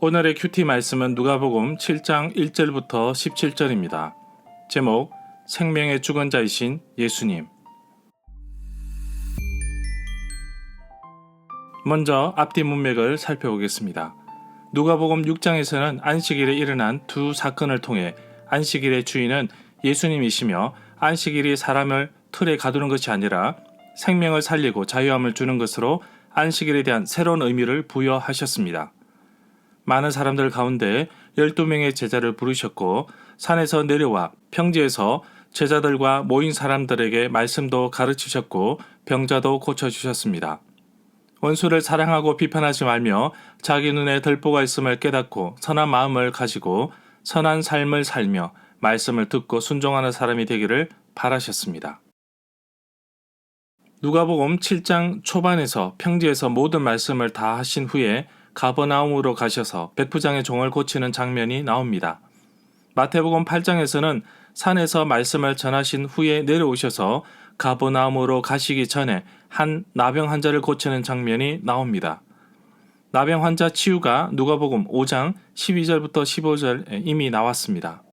오늘의 큐티 말씀은 누가복음 7장 1절부터 17절입니다. 제목 생명의 주권자이신 예수님. 먼저 앞뒤 문맥을 살펴보겠습니다. 누가복음 6장에서는 안식일에 일어난 두 사건을 통해 안식일의 주인은 예수님이시며 안식일이 사람을 틀에 가두는 것이 아니라 생명을 살리고 자유함을 주는 것으로 안식일에 대한 새로운 의미를 부여하셨습니다. 많은 사람들 가운데 12명의 제자를 부르셨고 산에서 내려와 평지에서 제자들과 모인 사람들에게 말씀도 가르치셨고 병자도 고쳐주셨습니다. 원수를 사랑하고 비판하지 말며 자기 눈에 들보가 있음을 깨닫고 선한 마음을 가지고 선한 삶을 살며 말씀을 듣고 순종하는 사람이 되기를 바라셨습니다. 누가복음 7장 초반에서 평지에서 모든 말씀을 다 하신 후에 가버나움으로 가셔서 백부장의 종을 고치는 장면이 나옵니다. 마태복음 8장에서는 산에서 말씀을 전하신 후에 내려오셔서 가버나움으로 가시기 전에 한 나병 환자를 고치는 장면이 나옵니다. 나병 환자 치유가 누가복음 5장 12절부터 15절에 이미 나왔습니다.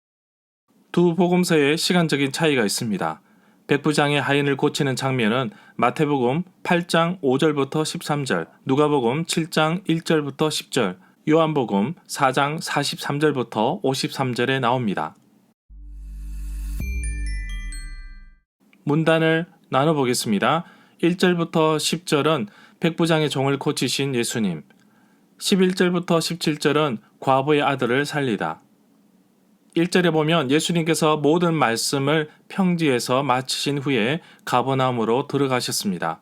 두 복음서에 시간적인 차이가 있습니다. 백부장의 하인을 고치는 장면은 마태복음 8장 5절부터 13절, 누가복음 7장 1절부터 10절, 요한복음 4장 43절부터 53절에 나옵니다. 문단을 나눠보겠습니다. 1절부터 10절은 백부장의 종을 고치신 예수님, 11절부터 17절은 과부의 아들을 살리다. 1절에 보면 예수님께서 모든 말씀을 평지에서 마치신 후에 가버나움으로 들어가셨습니다.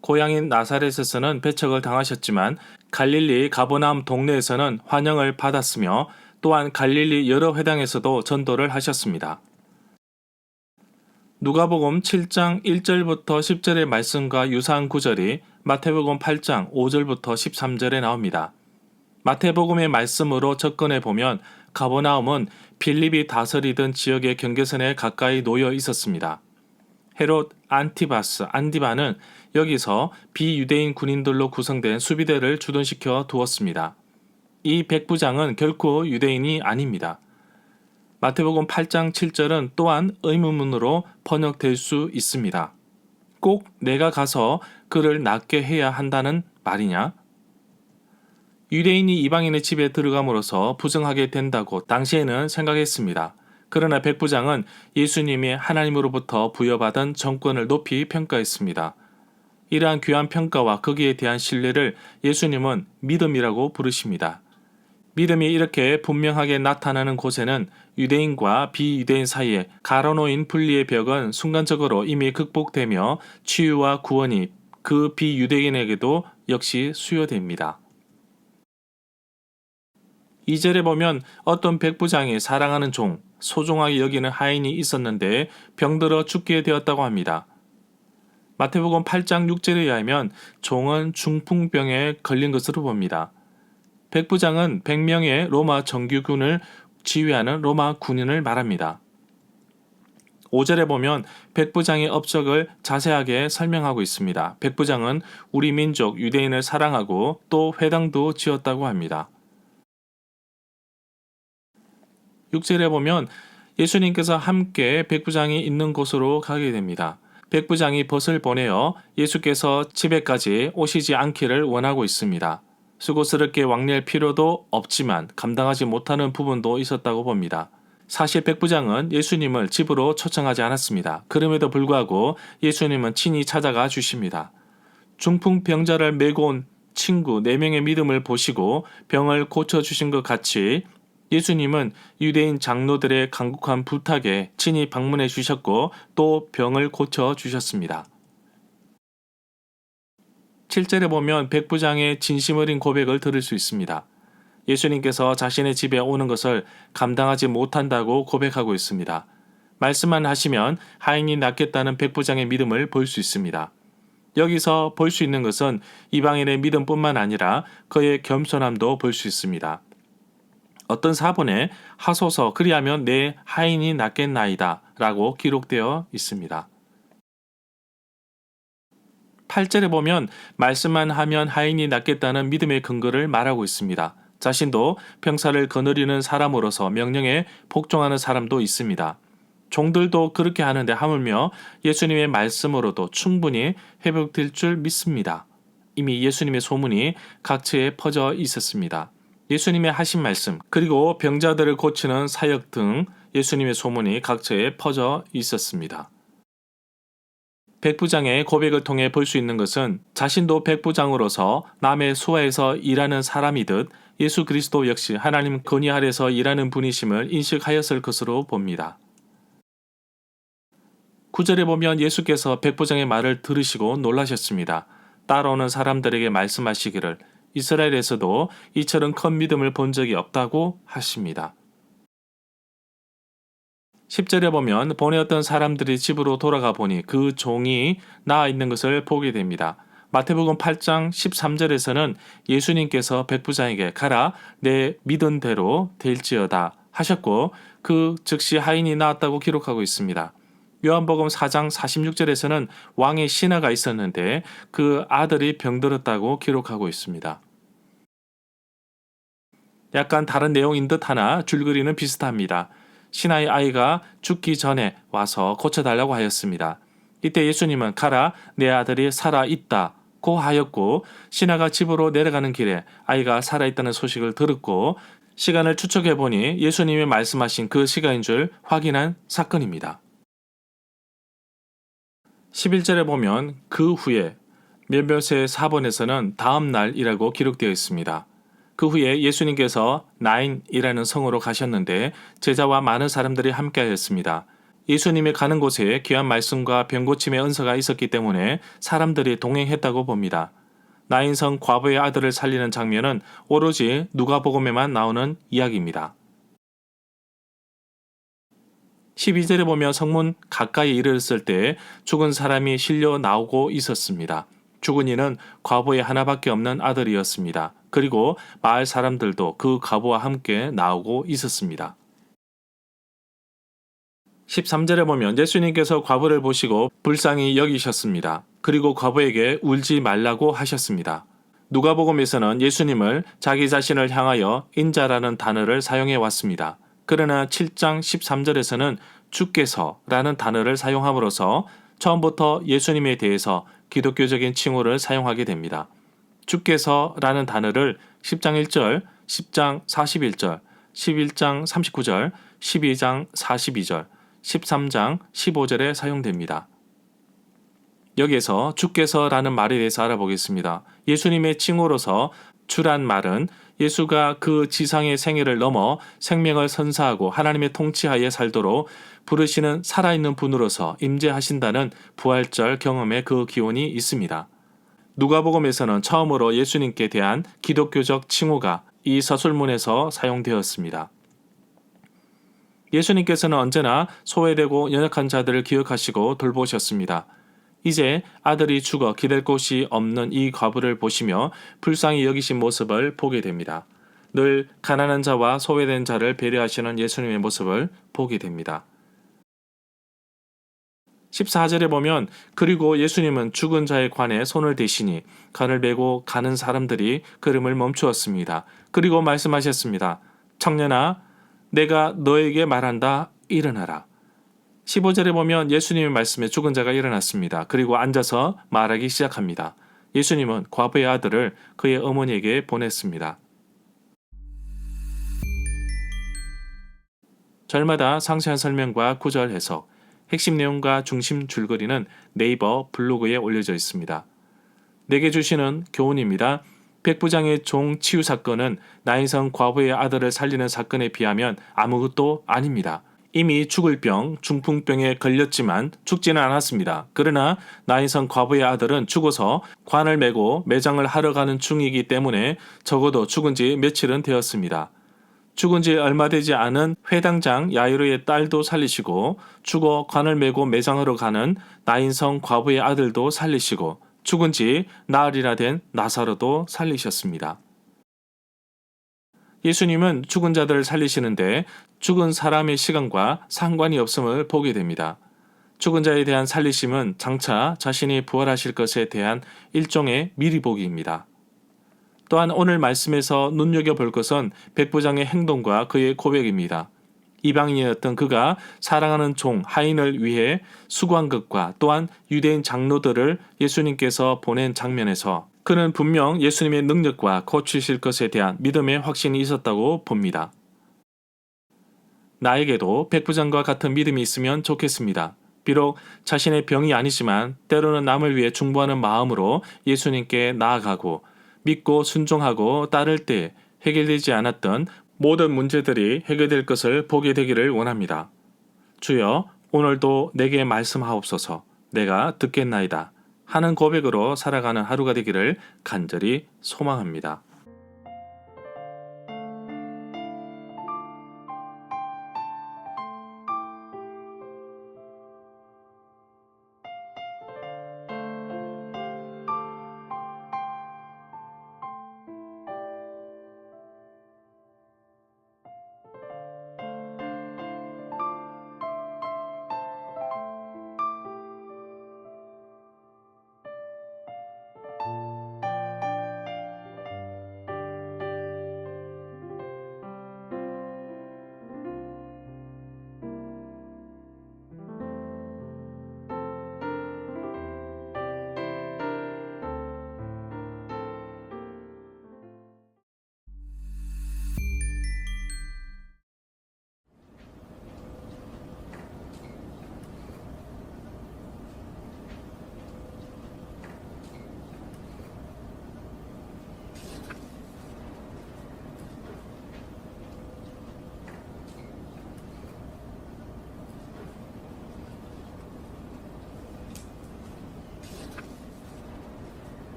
고향인 나사렛에서는 배척을 당하셨지만 갈릴리 가버나움 동네에서는 환영을 받았으며 또한 갈릴리 여러 회당에서도 전도를 하셨습니다. 누가복음 7장 1절부터 10절의 말씀과 유사한 구절이 마태복음 8장 5절부터 13절에 나옵니다. 마태복음의 말씀으로 접근해 보면 가버나움은 빌립이 다스리던 지역의 경계선에 가까이 놓여 있었습니다. 헤롯 안디바는 여기서 비유대인 군인들로 구성된 수비대를 주둔시켜 두었습니다. 이 백부장은 결코 유대인이 아닙니다. 마태복음 8장 7절은 또한 의문문으로 번역될 수 있습니다. 꼭 내가 가서 그를 낫게 해야 한다는 말이냐? 유대인이 이방인의 집에 들어감으로써 부정하게 된다고 당시에는 생각했습니다. 그러나 백부장은 예수님이 하나님으로부터 부여받은 정권을 높이 평가했습니다. 이러한 귀한 평가와 거기에 대한 신뢰를 예수님은 믿음이라고 부르십니다. 믿음이 이렇게 분명하게 나타나는 곳에는 유대인과 비유대인 사이에 가로놓인 분리의 벽은 순간적으로 이미 극복되며 치유와 구원이 그 비유대인에게도 역시 수여됩니다. 2절에 보면 어떤 백부장이 사랑하는 종, 소중하게 여기는 하인이 있었는데 병들어 죽게 되었다고 합니다. 마태복음 8장 6절에 의하면 종은 중풍병에 걸린 것으로 봅니다. 백부장은 100명의 로마 정규군을 지휘하는 로마 군인을 말합니다. 5절에 보면 백부장의 업적을 자세하게 설명하고 있습니다. 백부장은 우리 민족 유대인을 사랑하고 또 회당도 지었다고 합니다. 6절에 보면 예수님께서 함께 백부장이 있는 곳으로 가게 됩니다. 백부장이 벗을 보내어 예수께서 집에까지 오시지 않기를 원하고 있습니다. 수고스럽게 왕래할 필요도 없지만 감당하지 못하는 부분도 있었다고 봅니다. 사실 백부장은 예수님을 집으로 초청하지 않았습니다. 그럼에도 불구하고 예수님은 친히 찾아가 주십니다. 중풍병자를 메고 온 친구 4명의 믿음을 보시고 병을 고쳐주신 것 같이 예수님은 유대인 장로들의 간곡한 부탁에 친히 방문해 주셨고 또 병을 고쳐 주셨습니다. 7절에 보면 백부장의 진심 어린 고백을 들을 수 있습니다. 예수님께서 자신의 집에 오는 것을 감당하지 못한다고 고백하고 있습니다. 말씀만 하시면 하인이 낫겠다는 백부장의 믿음을 볼 수 있습니다. 여기서 볼 수 있는 것은 이방인의 믿음뿐만 아니라 그의 겸손함도 볼 수 있습니다. 어떤 사본에 하소서 그리하면 내 하인이 낫겠나이다 라고 기록되어 있습니다. 8절에 보면 말씀만 하면 하인이 낫겠다는 믿음의 근거를 말하고 있습니다. 자신도 병사를 거느리는 사람으로서 명령에 복종하는 사람도 있습니다. 종들도 그렇게 하는데 하물며 예수님의 말씀으로도 충분히 회복될 줄 믿습니다. 이미 예수님의 소문이 각처에 퍼져 있었습니다. 예수님의 하신 말씀, 그리고 병자들을 고치는 사역 등 예수님의 소문이 각처에 퍼져 있었습니다. 백부장의 고백을 통해 볼 수 있는 것은 자신도 백부장으로서 남의 수하에서 일하는 사람이듯 예수 그리스도 역시 하나님 권위 아래서 일하는 분이심을 인식하였을 것으로 봅니다. 9절에 보면 예수께서 백부장의 말을 들으시고 놀라셨습니다. 따라오는 사람들에게 말씀하시기를 이스라엘에서도 이처럼 큰 믿음을 본 적이 없다고 하십니다. 10절에 보면 보내었던 사람들이 집으로 돌아가 보니 그 종이 나아 있는 것을 보게 됩니다. 마태복음 8장 13절에서는 예수님께서 백부장에게 가라 내 믿은 대로 될지어다 하셨고 그 즉시 하인이 나았다고 기록하고 있습니다. 요한복음 4장 46절에서는 왕의 신하가 있었는데 그 아들이 병들었다고 기록하고 있습니다. 약간 다른 내용인 듯 하나 줄거리는 비슷합니다. 신하의 아이가 죽기 전에 와서 고쳐달라고 하였습니다. 이때 예수님은 가라 내 아들이 살아있다고 하였고 신하가 집으로 내려가는 길에 아이가 살아있다는 소식을 들었고 시간을 추측해보니 예수님이 말씀하신 그 시간인 줄 확인한 사건입니다. 11절에 보면 그 후에 몇몇의 사본에서는 다음 날이라고 기록되어 있습니다. 그 후에 예수님께서 나인이라는 성으로 가셨는데 제자와 많은 사람들이 함께하였습니다. 예수님이 가는 곳에 귀한 말씀과 병고침의 은사가 있었기 때문에 사람들이 동행했다고 봅니다. 나인성 과부의 아들을 살리는 장면은 오로지 누가복음에만 나오는 이야기입니다. 12절에 보면 성문 가까이 이르렀을 때 죽은 사람이 실려 나오고 있었습니다. 죽은 이는 과부의 하나밖에 없는 아들이었습니다. 그리고 마을 사람들도 그 과부와 함께 나오고 있었습니다. 13절에 보면 예수님께서 과부를 보시고 불쌍히 여기셨습니다. 그리고 과부에게 울지 말라고 하셨습니다. 누가복음에서는 예수님을 자기 자신을 향하여 인자라는 단어를 사용해 왔습니다. 그러나 7장 13절에서는 주께서라는 단어를 사용함으로써 처음부터 예수님에 대해서 기독교적인 칭호를 사용하게 됩니다. 주께서라는 단어를 10장 1절, 10장 41절, 11장 39절, 12장 42절, 13장 15절에 사용됩니다. 여기에서 주께서라는 말에 대해서 알아보겠습니다. 예수님의 칭호로서 주란 말은 예수가 그 지상의 생애를 넘어 생명을 선사하고 하나님의 통치하에 살도록 부르시는 살아있는 분으로서 임재하신다는 부활절 경험의 그 기원이 있습니다. 누가복음에서는 처음으로 예수님께 대한 기독교적 칭호가 이 서술문에서 사용되었습니다. 예수님께서는 언제나 소외되고 연약한 자들을 기억하시고 돌보셨습니다. 이제 아들이 죽어 기댈 곳이 없는 이 과부를 보시며 불쌍히 여기신 모습을 보게 됩니다. 늘 가난한 자와 소외된 자를 배려하시는 예수님의 모습을 보게 됩니다. 14절에 보면 그리고 예수님은 죽은 자의 관에 손을 대시니 관을 메고 가는 사람들이 걸음을 멈추었습니다. 그리고 말씀하셨습니다. 청년아 내가 너에게 말한다 일어나라. 15절에 보면 예수님의 말씀에 죽은 자가 일어났습니다. 그리고 앉아서 말하기 시작합니다. 예수님은 과부의 아들을 그의 어머니에게 보냈습니다. 절마다 상세한 설명과 구절 해석, 핵심 내용과 중심 줄거리는 네이버 블로그에 올려져 있습니다. 내게 주시는 교훈입니다. 백부장의 종 치유 사건은 나인성 과부의 아들을 살리는 사건에 비하면 아무것도 아닙니다. 이미 죽을 병, 중풍병에 걸렸지만 죽지는 않았습니다. 그러나 나인성 과부의 아들은 죽어서 관을 메고 매장을 하러 가는 중이기 때문에 적어도 죽은 지 며칠은 되었습니다. 죽은 지 얼마 되지 않은 회당장 야이로의 딸도 살리시고 죽어 관을 메고 매장하러 가는 나인성 과부의 아들도 살리시고 죽은 지 나흘이나 된 나사로도 살리셨습니다. 예수님은 죽은 자들을 살리시는데 죽은 사람의 시간과 상관이 없음을 보게 됩니다. 죽은 자에 대한 살리심은 장차 자신이 부활하실 것에 대한 일종의 미리보기입니다. 또한 오늘 말씀에서 눈여겨볼 것은 백부장의 행동과 그의 고백입니다. 이방인이었던 그가 사랑하는 종 하인을 위해 수고한 것과 또한 유대인 장로들을 예수님께서 보낸 장면에서 그는 분명 예수님의 능력과 고치실 것에 대한 믿음의 확신이 있었다고 봅니다. 나에게도 백부장과 같은 믿음이 있으면 좋겠습니다. 비록 자신의 병이 아니지만 때로는 남을 위해 중보하는 마음으로 예수님께 나아가고 믿고 순종하고 따를 때 해결되지 않았던 모든 문제들이 해결될 것을 보게 되기를 원합니다. 주여, 오늘도 내게 말씀하옵소서. 내가 듣겠나이다 하는 고백으로 살아가는 하루가 되기를 간절히 소망합니다.